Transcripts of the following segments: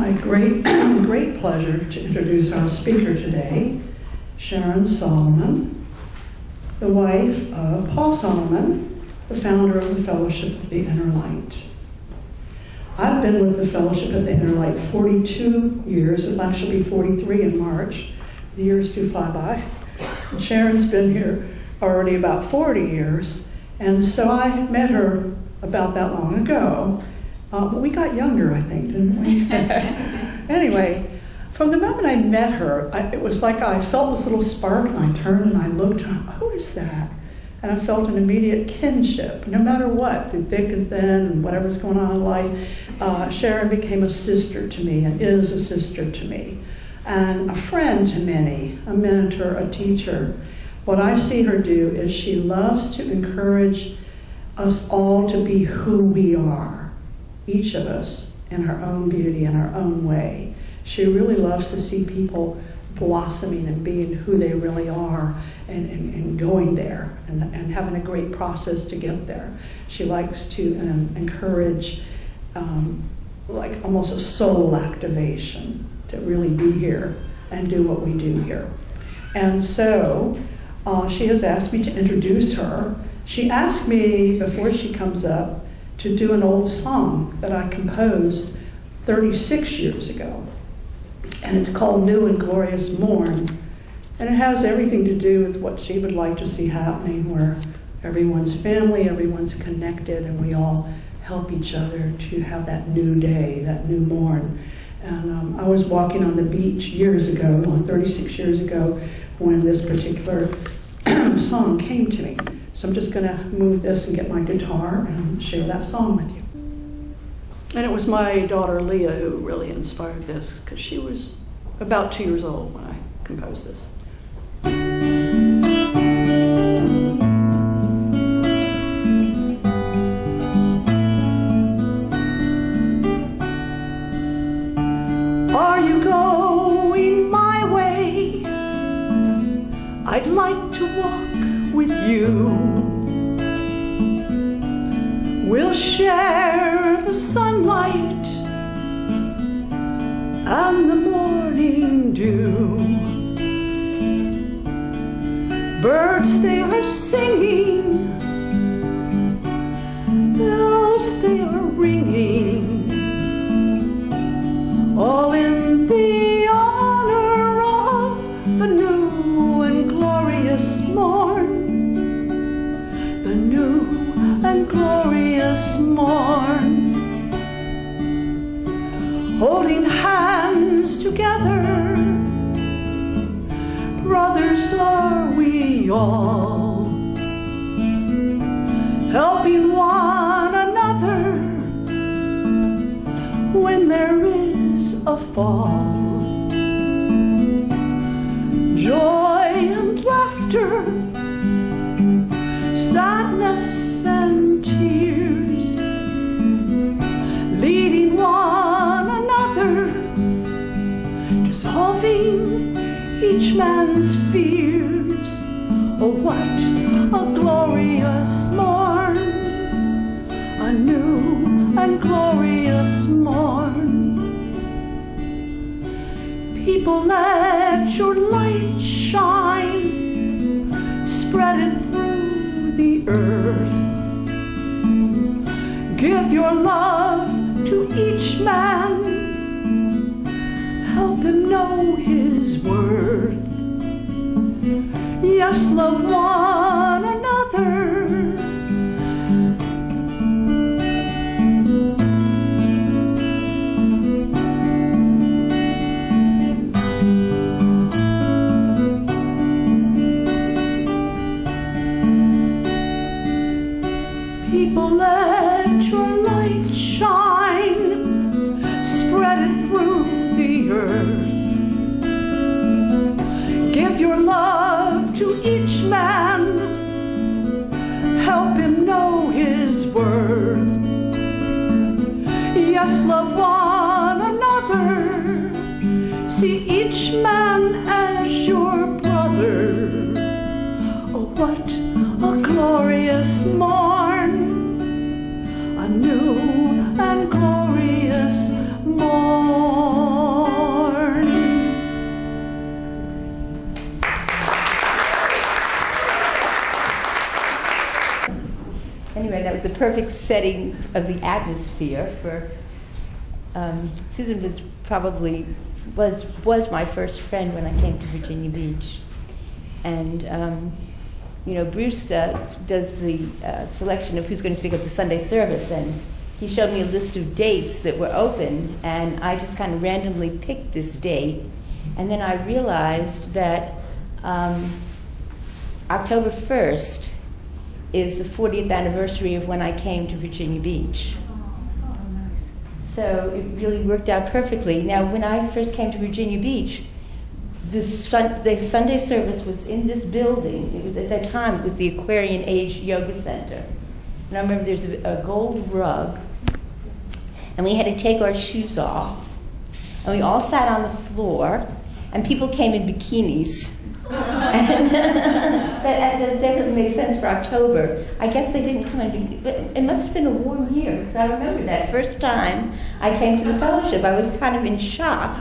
my great pleasure to introduce our speaker today, Sharon Solomon, the wife of Paul Solomon, the founder of the Fellowship of the Inner Light. I've been with the Fellowship of the Inner Light 42 years. It'll actually be 43 in March. The years do fly by. And Sharon's been here already about 40 years, and so I met her about that long ago. But we got younger, I think, didn't we? Anyway, from the moment I met her, it was like I felt this little spark, and I turned and I looked, and who is that? And I felt an immediate kinship, no matter what, through thick and thin and whatever's going on in life. Sharon became a sister to me and is a sister to me, and a friend to many, a mentor, a teacher. What I see her do is she loves to encourage us all to be who we are, each of us in her own beauty, in our own way. She really loves to see people blossoming and being who they really are and going there and having a great process to get there. She likes to encourage like almost a soul activation to really be here and do what we do here. And so she has asked me to introduce her. She asked me before she comes up to do an old song that I composed 36 years ago. And it's called New and Glorious Morn. And it has everything to do with what she would like to see happening, where everyone's family, everyone's connected, and we all help each other to have that new day, that new morn. And I was walking on the beach years ago, 36 years ago, when this particular song came to me. So I'm just going to move this and get my guitar and share that song with you. And it was my daughter Leah who really inspired this, because she was about 2 years old when I composed this. Are you going my way? I'd like to walk with you. We'll share the sunlight and the morning dew. Birds, they are singing, bells, they are ringing, all in the honor of the new and glorious morn, the new and glorious morn. Holding hands together, brothers are we all, helping one another when there is a fall. Joy and laughter, sadness and tears, leading one another, dissolving each man's fears. Oh, what a glorious morn, a new and glorious morn. People, let your light shine, spread it through the earth. Give your love to each man, help him know his worth. Yes, love one another. People, let your light shine, spread it through the earth. Give your love to each man, help him know his worth. Yes, love one another, see each man as your brother. Oh, what a glorious morn, a new and glorious morn. was the perfect setting of the atmosphere for. Susan was my first friend when I came to Virginia Beach, and Bruce does the selection of who's going to speak at the Sunday service, and he showed me a list of dates that were open, and I just kind of randomly picked this date, and then I realized that October 1st is the 40th anniversary of when I came to Virginia Beach. So it really worked out perfectly. Now, when I first came to Virginia Beach, the Sunday service was in this building. It was at that time, it was the Aquarian Age Yoga Center. And I remember there's a gold rug, and we had to take our shoes off, and we all sat on the floor, and people came in bikinis. And that doesn't make sense for October. I guess they didn't come in, but it must have been a warm year, because I remember that first time I came to the fellowship, I was kind of in shock.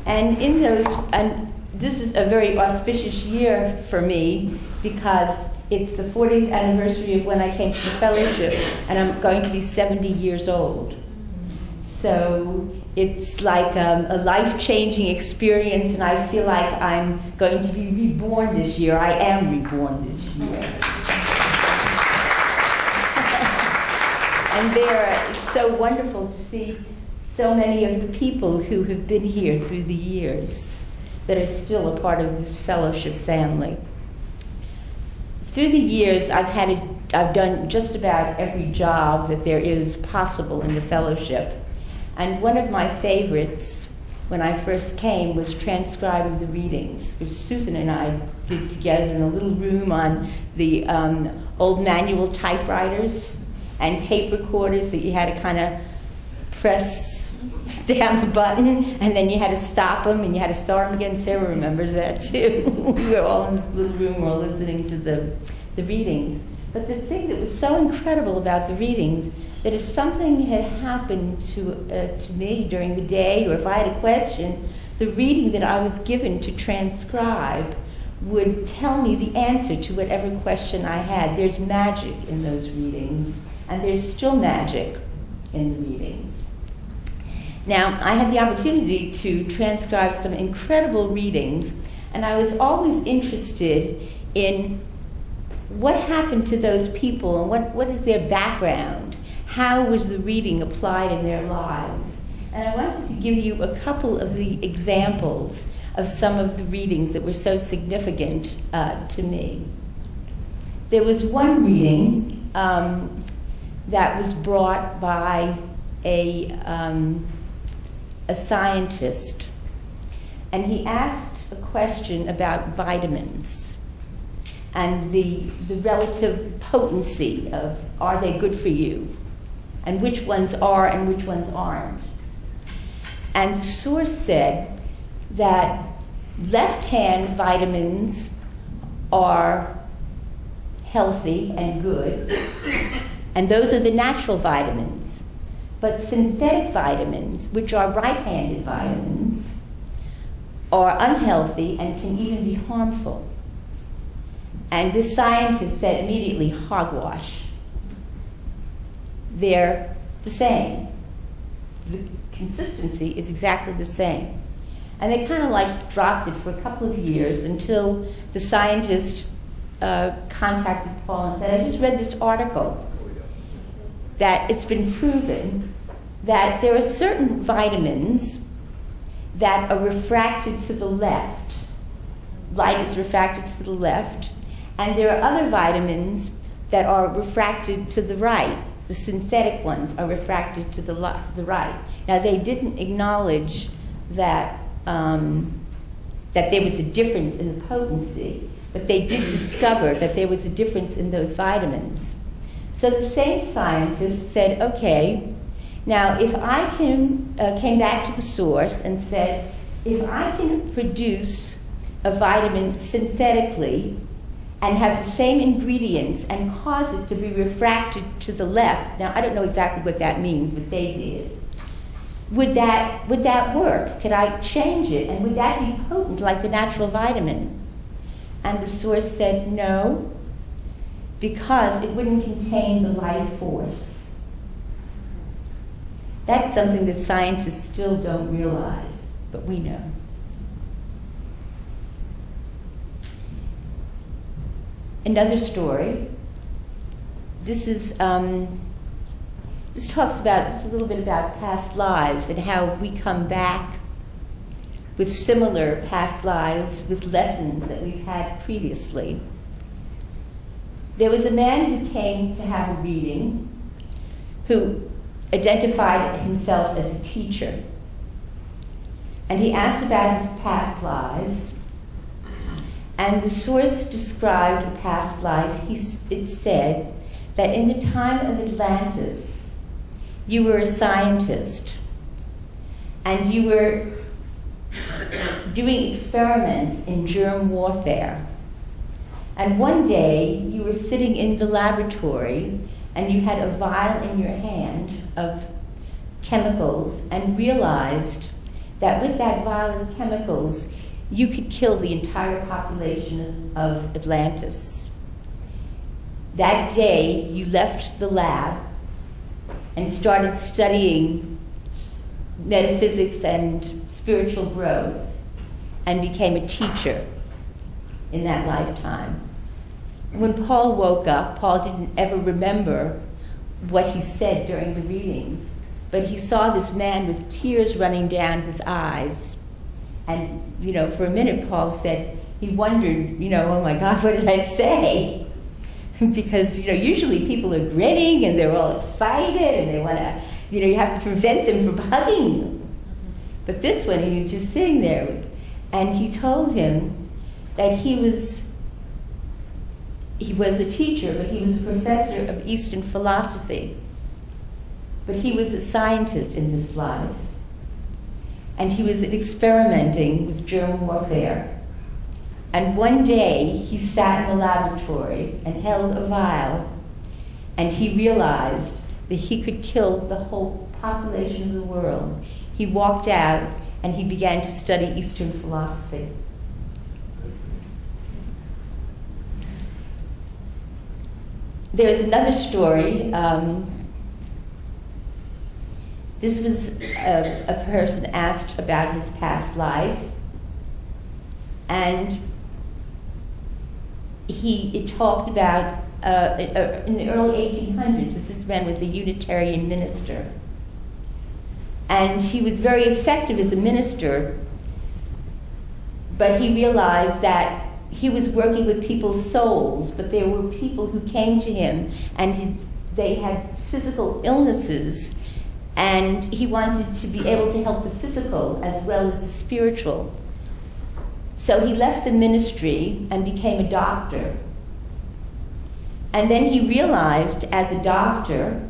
And this is a very auspicious year for me, because it's the 40th anniversary of when I came to the fellowship, and I'm going to be 70 years old. So it's like a life-changing experience, and I feel like I'm going to be reborn this year. I am reborn this year. And it's so wonderful to see so many of the people who have been here through the years that are still a part of this fellowship family. Through the years, I've done just about every job that there is possible in the fellowship. And one of my favorites when I first came was transcribing the readings, which Susan and I did together in a little room on the old manual typewriters and tape recorders that you had to kind of press down the button, and then you had to stop them, and you had to start them again. Sarah remembers that too. We were all in this little room, all listening to the readings. But the thing that was so incredible about the readings, that if something had happened to me during the day, or if I had a question, the reading that I was given to transcribe would tell me the answer to whatever question I had. There's magic in those readings, and there's still magic in the readings. Now, I had the opportunity to transcribe some incredible readings, and I was always interested in what happened to those people, and what is their background? How was the reading applied in their lives? And I wanted to give you a couple of the examples of some of the readings that were so significant to me. There was one reading that was brought by a scientist, and he asked a question about vitamins and the relative potency of, are they good for you, and which ones are and which ones aren't. And the source said that left-hand vitamins are healthy and good, and those are the natural vitamins. But synthetic vitamins, which are right-handed vitamins, are unhealthy and can even be harmful. And this scientist said immediately, hogwash. They're the same. The consistency is exactly the same. And they kind of like dropped it for a couple of years until the scientist contacted Paul and said, I just read this article that it's been proven that there are certain vitamins that are refracted to the left. Light is refracted to the left. And there are other vitamins that are refracted to the right. The synthetic ones are refracted to the right. Now, they didn't acknowledge that that there was a difference in the potency, but they did discover that there was a difference in those vitamins. So the same scientist said, okay, now if I came back to the source and said, if I can produce a vitamin synthetically and have the same ingredients and cause it to be refracted to the left, now I don't know exactly what that means, but they did. Would that work? Could I change it? And would that be potent like the natural vitamins? And the source said no, because it wouldn't contain the life force. That's something that scientists still don't realize, but we know. Another story. This talks a little bit about past lives and how we come back with similar past lives with lessons that we've had previously. There was a man who came to have a reading who identified himself as a teacher. And he asked about his past lives. And the source described a past life. It said that in the time of Atlantis, you were a scientist, and you were doing experiments in germ warfare. And one day, you were sitting in the laboratory, and you had a vial in your hand of chemicals, and realized that with that vial of chemicals, you could kill the entire population of Atlantis. That day, you left the lab and started studying metaphysics and spiritual growth, and became a teacher in that lifetime. When Paul woke up, Paul didn't ever remember what he said during the readings, but he saw this man with tears running down his eyes. And, for a minute, Paul said, he wondered, oh my God, what did I say? Because, usually people are grinning and they're all excited and they want to, you have to prevent them from hugging you. But this one, he was just sitting there, and he told him that he was a teacher, but he was a professor of Eastern philosophy. But he was a scientist in this life. And he was experimenting with germ warfare. And one day, he sat in the laboratory and held a vial, and he realized that he could kill the whole population of the world. He walked out, and he began to study Eastern philosophy. There's another story. This was a person asked about his past life, and it talked about in the early 1800s that this man was a Unitarian minister. And he was very effective as a minister, but he realized that he was working with people's souls, but there were people who came to him and they had physical illnesses, and he wanted to be able to help the physical as well as the spiritual. So he left the ministry and became a doctor. And then he realized as a doctor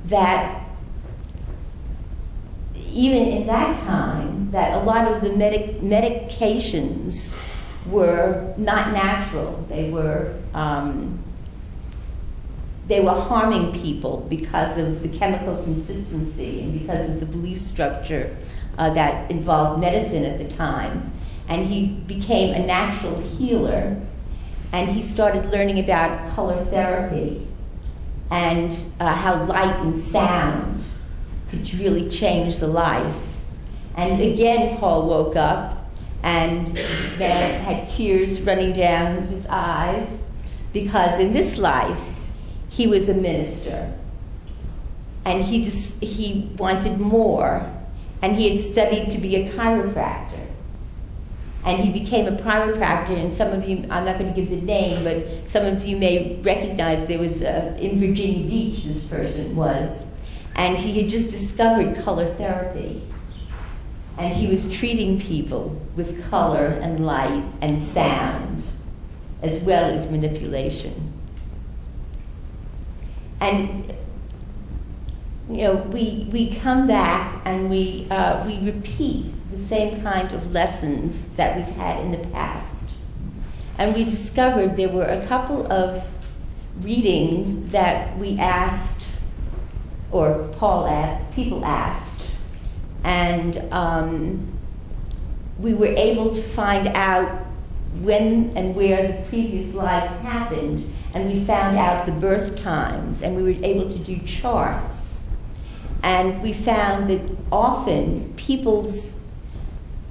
that even in that time, that a lot of the medications were not natural. They were harming people because of the chemical consistency and because of the belief structure that involved medicine at the time. And he became a natural healer, and he started learning about color therapy and how light and sound could really change the life. And again, Paul woke up and then had tears running down his eyes, because in this life, he was a minister. And he wanted more. And he had studied to be a chiropractor. And he became a chiropractor, and some of you, I'm not going to give the name, but some of you may recognize there was, in Virginia Beach, this person was, and he had just discovered color therapy. And he was treating people with color and light and sound, as well as manipulation. And, we come back and we repeat the same kind of lessons that we've had in the past. And we discovered there were a couple of readings that we asked, or people asked, and we were able to find out when and where the previous lives happened, and we found out the birth times, and we were able to do charts. And we found that often people's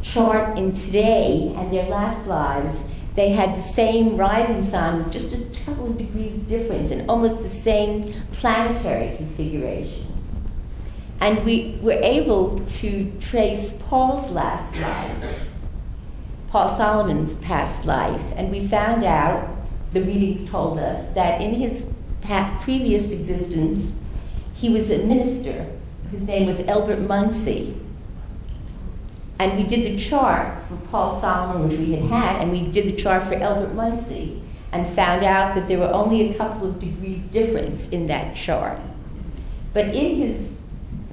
chart in today and their last lives, they had the same rising sign with just a couple of degrees difference and almost the same planetary configuration. And we were able to trace Paul's last life, Paul Solomon's past life, and we found out, the readings told us, that in his previous existence, he was a minister. His name was Albert Munsey. And we did the chart for Paul Solomon, which we had, and we did the chart for Albert Munsey, and found out that there were only a couple of degrees difference in that chart. But in his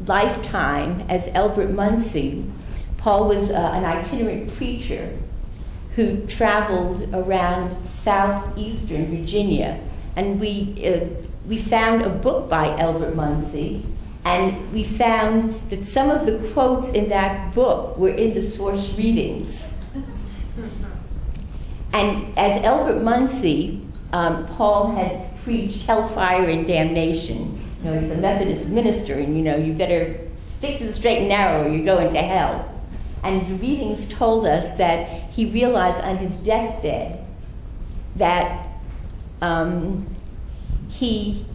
lifetime as Albert Munsey, Paul was an itinerant preacher who traveled around southeastern Virginia. And we found a book by Albert Munsey, and we found that some of the quotes in that book were in the source readings. And as Albert Munsey, Paul had preached hellfire and damnation. You know, he's a Methodist minister, and you better stick to the straight and narrow or you're going to hell. And the readings told us that he realized on his deathbed that he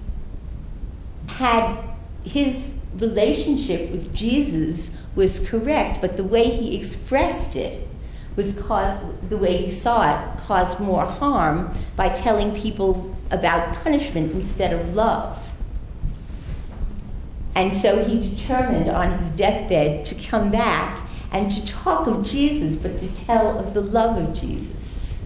had his relationship with Jesus was correct, but the way he expressed it the way he saw it, caused more harm by telling people about punishment instead of love. And so he determined on his deathbed to come back and to talk of Jesus, but to tell of the love of Jesus.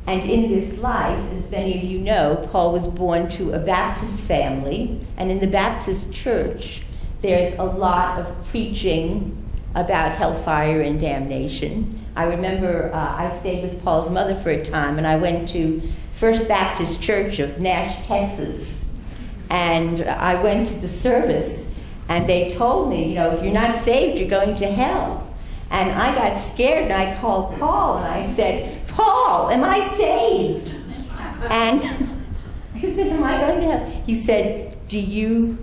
And in this life, as many of you know, Paul was born to a Baptist family, and in the Baptist church, there's a lot of preaching about hellfire and damnation. I remember I stayed with Paul's mother for a time, and I went to First Baptist Church of Nash, Texas, and I went to the service, and they told me, if you're not saved, you're going to hell. And I got scared, and I called Paul, and I said, Paul, am I saved? And I said, am I going to hell? He said, do you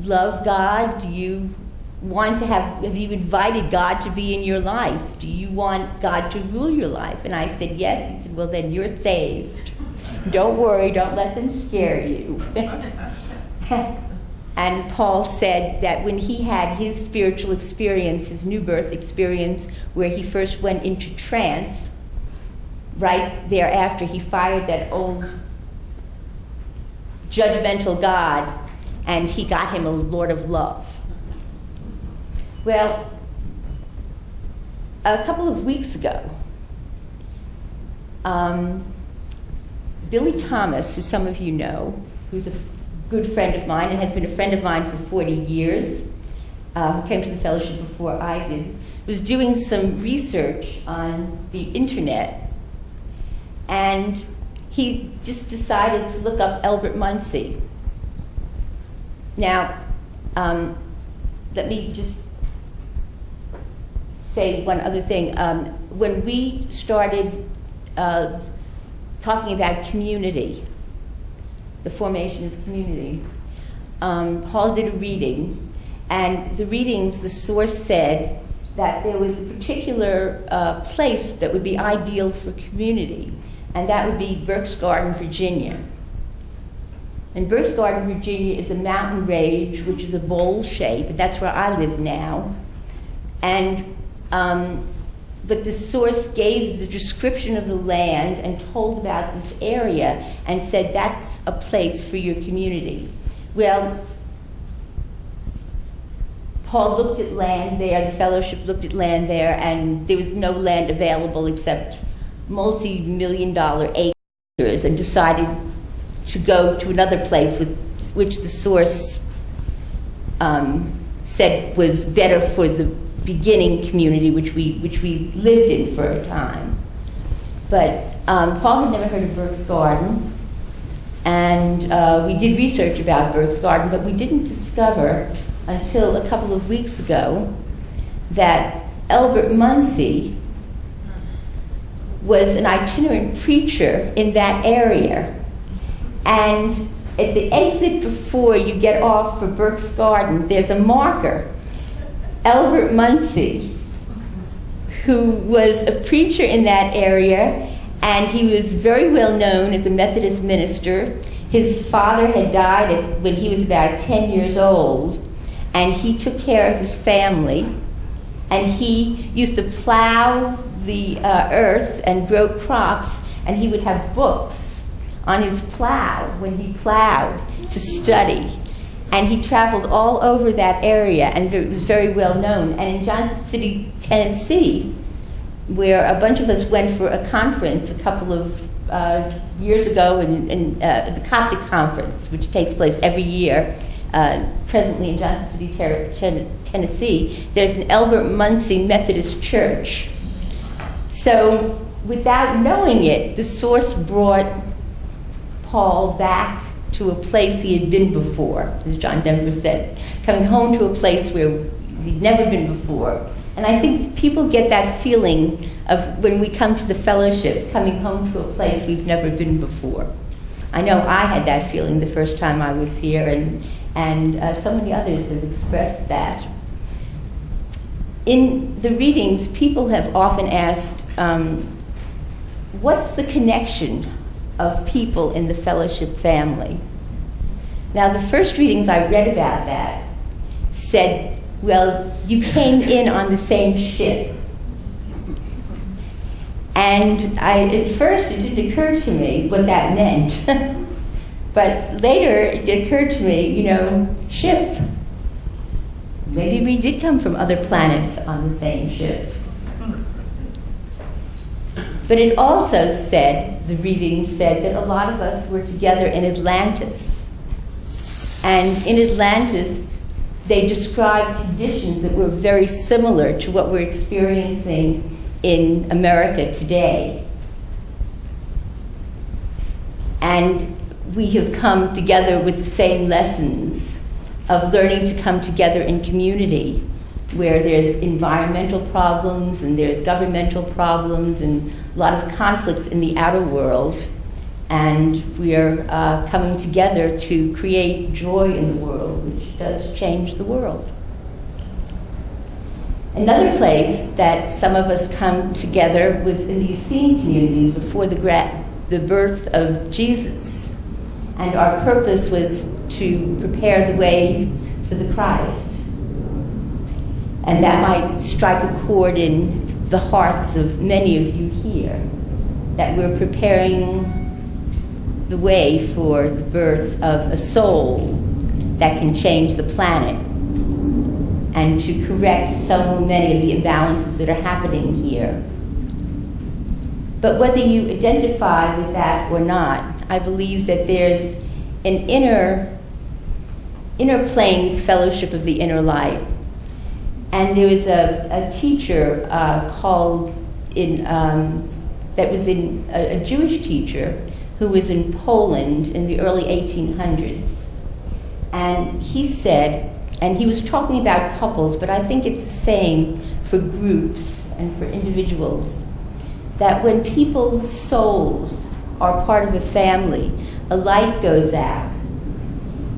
love God? Do you want to have you invited God to be in your life? Do you want God to rule your life? And I said, yes. He said, well, then you're saved. Don't worry, don't let them scare you. And Paul said that when he had his spiritual experience, his new birth experience, where he first went into trance, right thereafter he fired that old judgmental God, and he got him a Lord of love. Well, a couple of weeks ago, Billy Thomas, who some of you know, who's a good friend of mine and has been a friend of mine for 40 years, who came to the fellowship before I did, was doing some research on the internet, and he just decided to look up Albert Munsey. Now, let me just say one other thing. When we started talking about community, the formation of community, Paul did a reading, and the readings, the source said that there was a particular place that would be ideal for community, and that would be Burke's Garden, Virginia. And Burke's Garden, Virginia is a mountain range, which is a bowl shape, and that's where I live now. And but the source gave the description of the land and told about this area and said that's a place for your community. Well, Paul looked at land there, the fellowship looked at land there, and there was no land available except multi-million-dollar acres, and decided to go to another place which the source said was better for the beginning community, which we lived in for a time. But Paul had never heard of Burke's Garden, and we did research about Burke's Garden, but we didn't discover until a couple of weeks ago that Albert Munsey was an itinerant preacher in that area. And at the exit before you get off for Burke's Garden, there's a marker. Albert Munsey, who was a preacher in that area, and he was very well known as a Methodist minister. His father had died when he was about 10 years old, and he took care of his family. And he used to plow the earth and grow crops, and he would have books on his plow when he plowed to study. And he traveled all over that area, and it was very well known. And in Johnson City, Tennessee, where a bunch of us went for a conference a couple of years ago, in the Coptic Conference, which takes place every year, presently in Johnson City, Tennessee, there's an Albert Munsey Methodist Church. So without knowing it, the source brought Paul back to a place he had been before, as John Denver said, coming home to a place where he'd never been before. And I think people get that feeling of when we come to the fellowship, coming home to a place we've never been before. I know I had that feeling the first time I was here, and so many others have expressed that. In the readings, people have often asked, what's the connection of people in the fellowship family? Now, the first readings I read about that said, well, you came in on the same ship. And at first it didn't occur to me what that meant. But later it occurred to me, ship. Maybe we did come from other planets on the same ship. But it also said, the reading said, that a lot of us were together in Atlantis. And in Atlantis, they described conditions that were very similar to what we're experiencing in America today. And we have come together with the same lessons of learning to come together in community, where there's environmental problems and there's governmental problems and a lot of conflicts in the outer world. And we're coming together to create joy in the world, which does change the world. Another place that some of us come together was in the Essene communities before the birth of Jesus. And our purpose was to prepare the way for the Christ. And that might strike a chord in the hearts of many of you here, that we're preparing the way for the birth of a soul that can change the planet and to correct so many of the imbalances that are happening here. But whether you identify with that or not, I believe that there's an inner planes fellowship of the inner light. And there was a teacher a Jewish teacher who was in Poland in the early 1800s. And he said, and he was talking about couples, but I think it's the same for groups and for individuals, that when people's souls are part of a family, a light goes out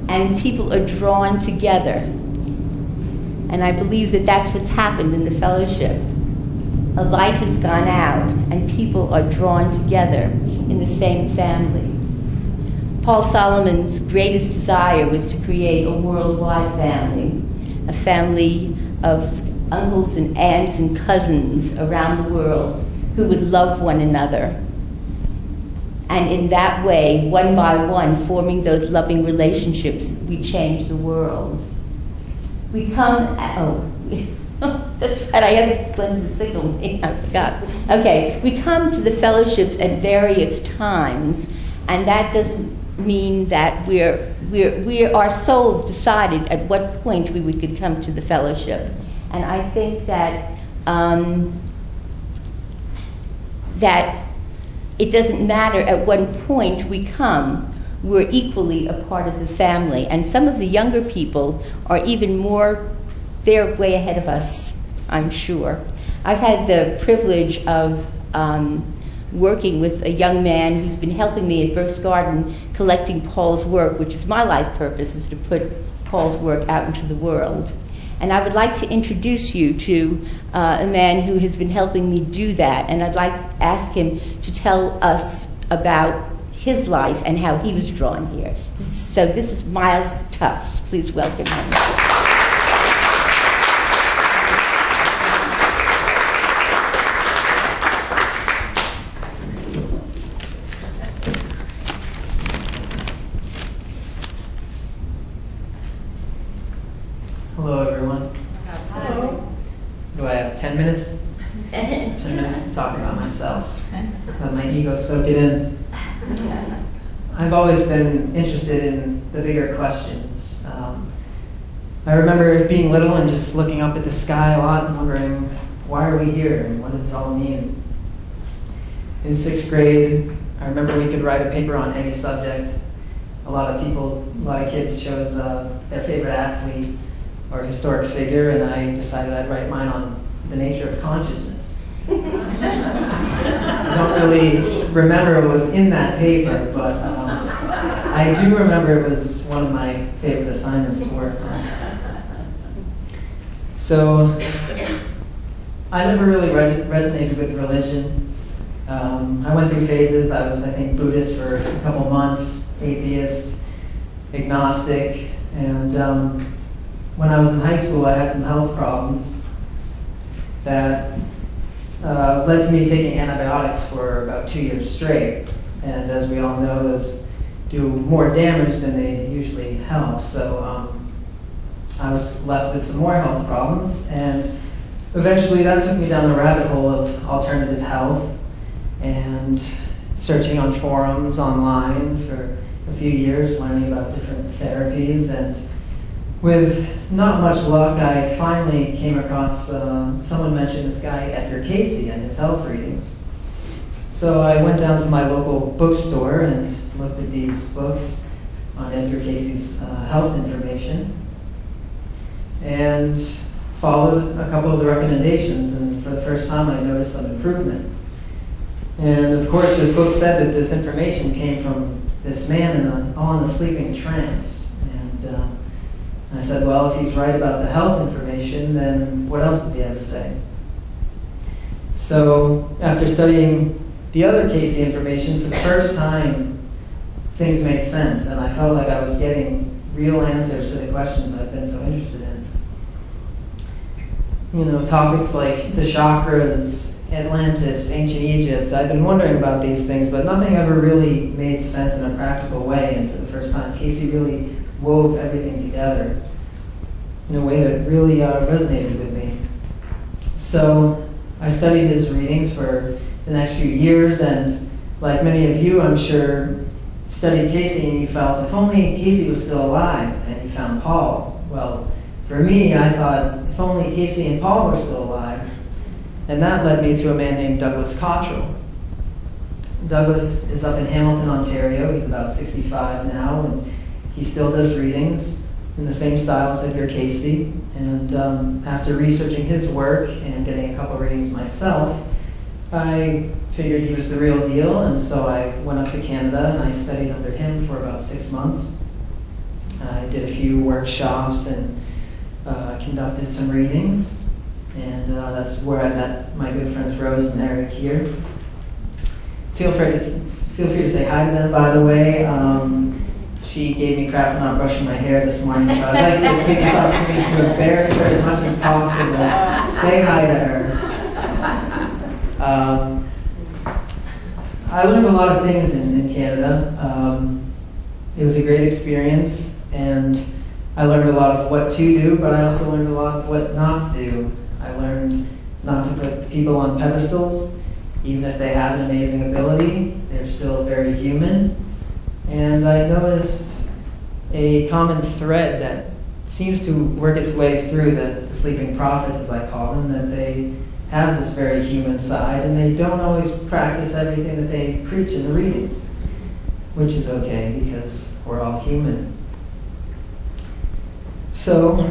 and people are drawn together. And I believe that that's what's happened in the fellowship. A light has gone out and people are drawn together in the same family. Paul Solomon's greatest desire was to create a worldwide family, a family of uncles and aunts and cousins around the world who would love one another. And in that way, one by one, forming those loving relationships, we change the world. We come, that's right, I asked Glenn to signal me, I forgot. Okay, we come to the fellowships at various times, and that doesn't mean that our souls decided at what point we would come to the fellowship. And I think that that it doesn't matter at what point we come, we're equally a part of the family. And some of the younger people are even more, they're way ahead of us, I'm sure. I've had the privilege of working with a young man who's been helping me at Burke's Garden collecting Paul's work, which is my life purpose, is to put Paul's work out into the world. And I would like to introduce you to a man who has been helping me do that, and I'd like to ask him to tell us about his life and how he was drawn here. So this is Myles Tufts. Please welcome him. Hello, everyone. Hello. Do I have 10 minutes? 10 minutes to talk about myself. Let my ego soak it in. I've always been interested in the bigger questions. I remember being little and just looking up at the sky a lot and wondering, why are we here and what does it all mean? In 6th grade, I remember we could write a paper on any subject. A lot of kids chose their favorite athlete or historic figure, and I decided I'd write mine on the nature of consciousness. I don't really remember what was in that paper, but I do remember it was one of my favorite assignments to work on. So I never really resonated with religion. I went through phases. I was, I think, Buddhist for a couple months, atheist, agnostic, and when I was in high school, I had some health problems that led to me taking antibiotics for about 2 years straight. And as we all know, those do more damage than they usually help. So I was left with some more health problems, and eventually that took me down the rabbit hole of alternative health and searching on forums online for a few years, learning about different therapies, and with not much luck, I finally came across, someone mentioned this guy, Edgar Casey, and his health readings. So I went down to my local bookstore and looked at these books on Edgar Casey's health information and followed a couple of the recommendations, and for the first time I noticed some improvement. And of course this book said that this information came from this man on a sleeping trance. And I said, well, if he's right about the health information, then what else does he have to say? So after studying the other Casey information, for the first time, things made sense, and I felt like I was getting real answers to the questions I've been so interested in. You know, topics like the chakras, Atlantis, ancient Egypt. I've been wondering about these things, but nothing ever really made sense in a practical way, and for the first time, Casey really wove everything together in a way that really resonated with me. So I studied his readings for the next few years, and like many of you, I'm sure, studied Casey and you felt, if only Casey was still alive and you found Paul. Well, for me, I thought, if only Casey and Paul were still alive. And that led me to a man named Douglas Cottrell. Douglas is up in Hamilton, Ontario. He's about 65 now, and he still does readings in the same style as Edgar Casey. And after researching his work and getting a couple readings myself, I figured he was the real deal, and so I went up to Canada and I studied under him for about 6 months. I did a few workshops and conducted some readings, and that's where I met my good friends Rose and Eric here. Feel free to say hi to them, by the way. She gave me crap for not brushing my hair this morning, so I'd like to take this opportunity to embarrass her as much as possible. Say hi to her. I learned a lot of things in Canada. It was a great experience, and I learned a lot of what to do, but I also learned a lot of what not to do. I learned not to put people on pedestals. Even if they have an amazing ability, they're still very human. And I noticed a common thread that seems to work its way through the sleeping prophets, as I call them, that they have this very human side, and they don't always practice everything that they preach in the readings, which is okay because we're all human. So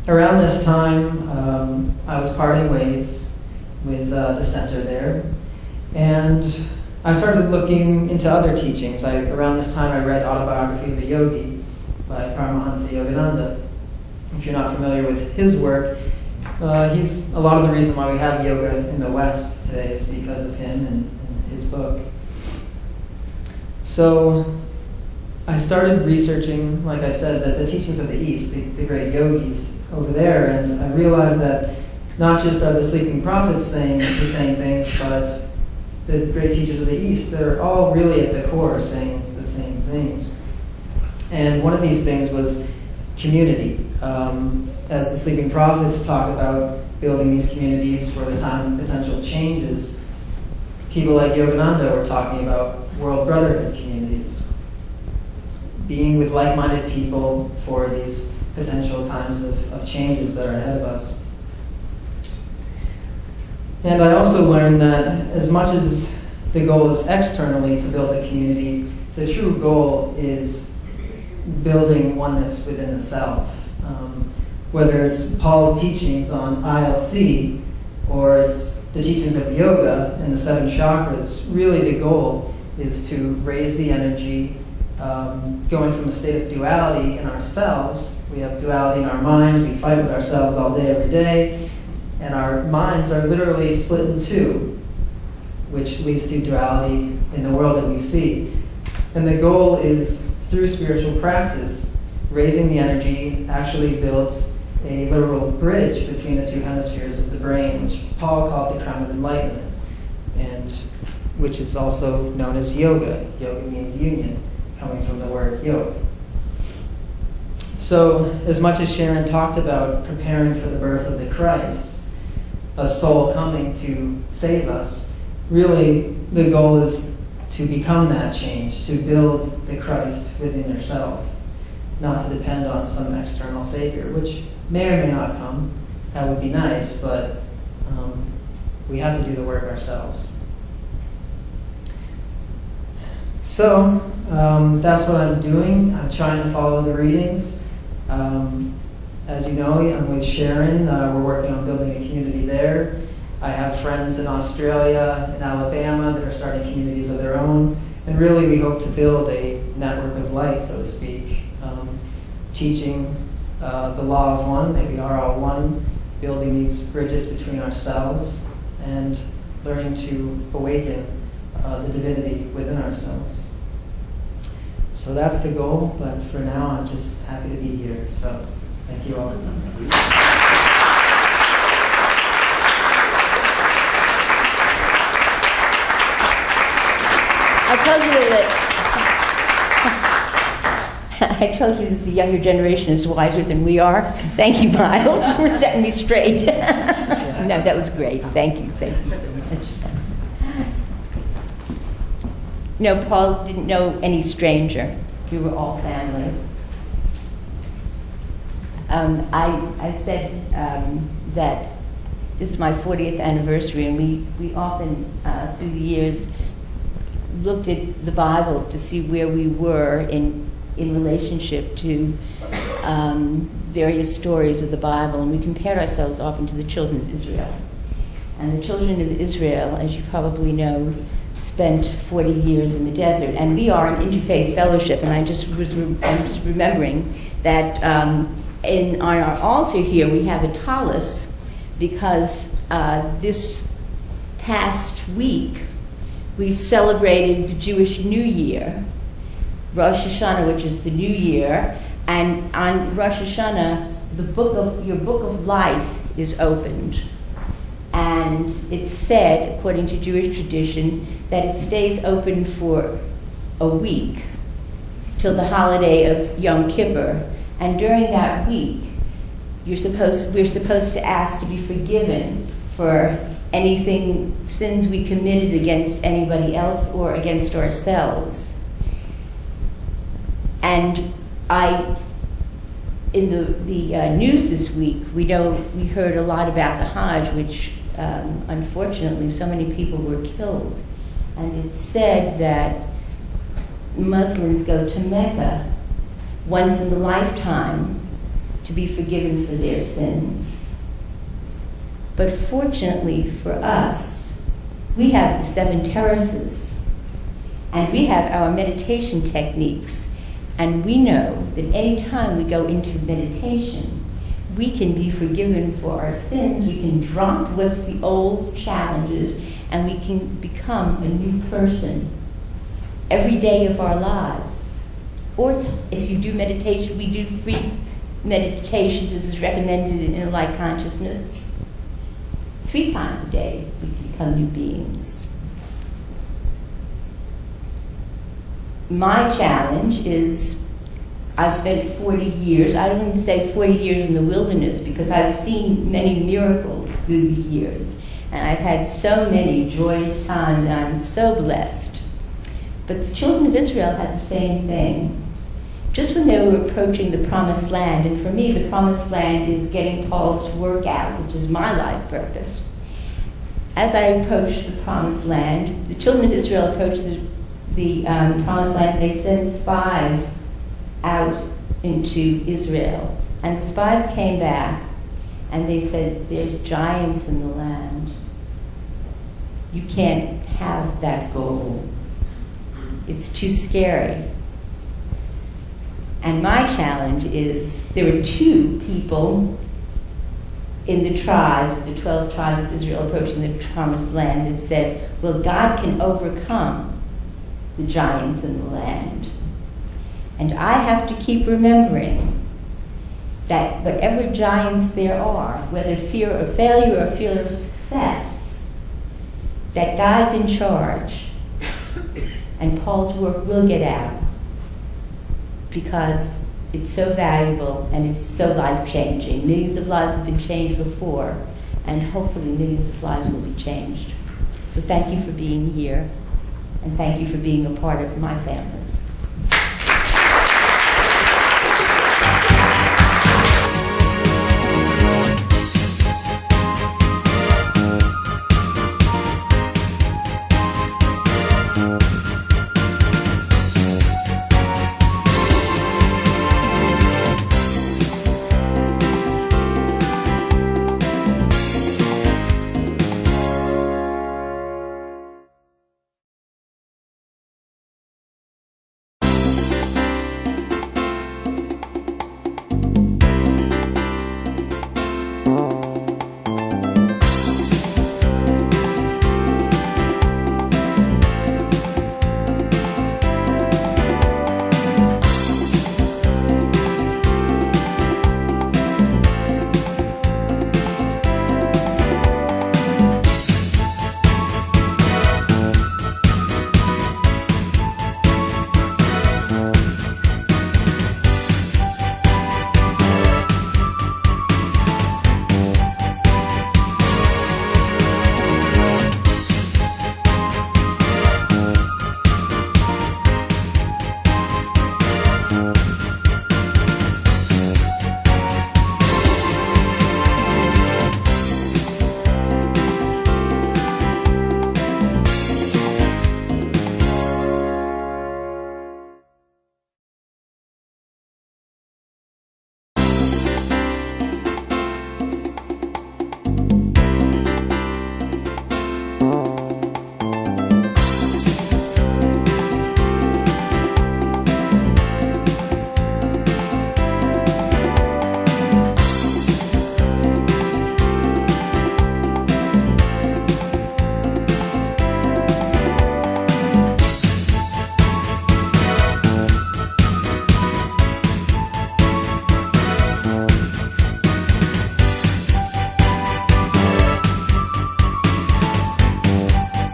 around this time, I was parting ways with the center there, And I started looking into other teachings. Around this time I read Autobiography of a Yogi by Paramahansa Yogananda. If you're not familiar with his work, he's a lot of the reason why we have yoga in the West today is because of him and his book. So I started researching, like I said, that the teachings of the East, the great yogis over there, and I realized that not just are the sleeping prophets saying the same things, but the great teachers of the East, they're all really at the core saying the same things. And one of these things was community. As the sleeping prophets talk about building these communities for the time of potential changes, people like Yogananda were talking about world brotherhood communities, being with like-minded people for these potential times of changes that are ahead of us. And I also learned that as much as the goal is externally to build a community, the true goal is building oneness within the self. Whether it's Paul's teachings on ILC or it's the teachings of yoga and the 7 chakras, really the goal is to raise the energy, going from a state of duality in ourselves. We have duality in our minds, we fight with ourselves all day, every day, and our minds are literally split in two, which leads to duality in the world that we see. And the goal is, through spiritual practice, raising the energy actually builds a literal bridge between the 2 hemispheres of the brain, which Paul called the crown of enlightenment, and which is also known as yoga. Yoga means union, coming from the word yoke. So, as much as Sharon talked about preparing for the birth of the Christ, a soul coming to save us, really the goal is to become that change, to build the Christ within yourself, not to depend on some external savior, which may or may not come. That would be nice, but we have to do the work ourselves. So that's what I'm doing. I'm trying to follow the readings. As you know, I'm with Sharon. We're working on building a community there. I have friends in Australia, in Alabama, that are starting communities of their own. And really, we hope to build a network of light, so to speak, teaching the law of one, that we are all one, building these bridges between ourselves, and learning to awaken the divinity within ourselves. So that's the goal, but for now I'm just happy to be here. So thank you all. I told you that the younger generation is wiser than we are. Thank you, Myles, for setting me straight. No, that was great. Thank you so much. No, Paul didn't know any stranger. We were all family. I said that this is my 40th anniversary, and we often, through the years, looked at the Bible to see where we were in relationship to various stories of the Bible, and we compared ourselves often to the children of Israel. And the children of Israel, as you probably know, spent 40 years in the desert. And we are an interfaith fellowship, and I'm just remembering that on our altar here we have a tallis, because this past week we celebrated the Jewish New Year, Rosh Hashanah, which is the New Year, and on Rosh Hashanah, your book of life is opened. And it's said, according to Jewish tradition, that it stays open for a week, till the holiday of Yom Kippur. And during that week, we're supposed to ask to be forgiven for anything, sins we committed against anybody else or against ourselves. And in the news this week, we heard a lot about the Hajj, which unfortunately so many people were killed. And it's said that Muslims go to Mecca once in a lifetime to be forgiven for their sins. But fortunately for us, We have the 7 terraces, and we have our meditation techniques. And we know that any time we go into meditation, we can be forgiven for our sins, we can drop what's the old challenges, and we can become a new person every day of our lives. Or if you do meditation, we do 3 meditations as is recommended in Inner Light Consciousness. 3 times a day, we can become new beings. My challenge is, I've spent 40 years, I don't even say 40 years in the wilderness, because I've seen many miracles through the years. And I've had so many joyous times, and I'm so blessed. But the children of Israel had the same thing. Just when they were approaching the Promised Land, and for me the Promised Land is getting Paul's work out, which is my life purpose. As I approached the Promised Land, the children of Israel approached the Promised Land, they sent spies out into Israel. And the spies came back, and they said, there's giants in the land. You can't have that goal. It's too scary. And my challenge is, there were 2 people in the tribes, the 12 tribes of Israel approaching the Promised Land, that said, well, God can overcome the giants in the land. And I have to keep remembering that whatever giants there are, whether fear of failure or fear of success, that God's in charge, and Paul's work will get out, because it's so valuable and it's so life-changing. Millions of lives have been changed before, and hopefully millions of lives will be changed. So thank you for being here, and thank you for being a part of my family.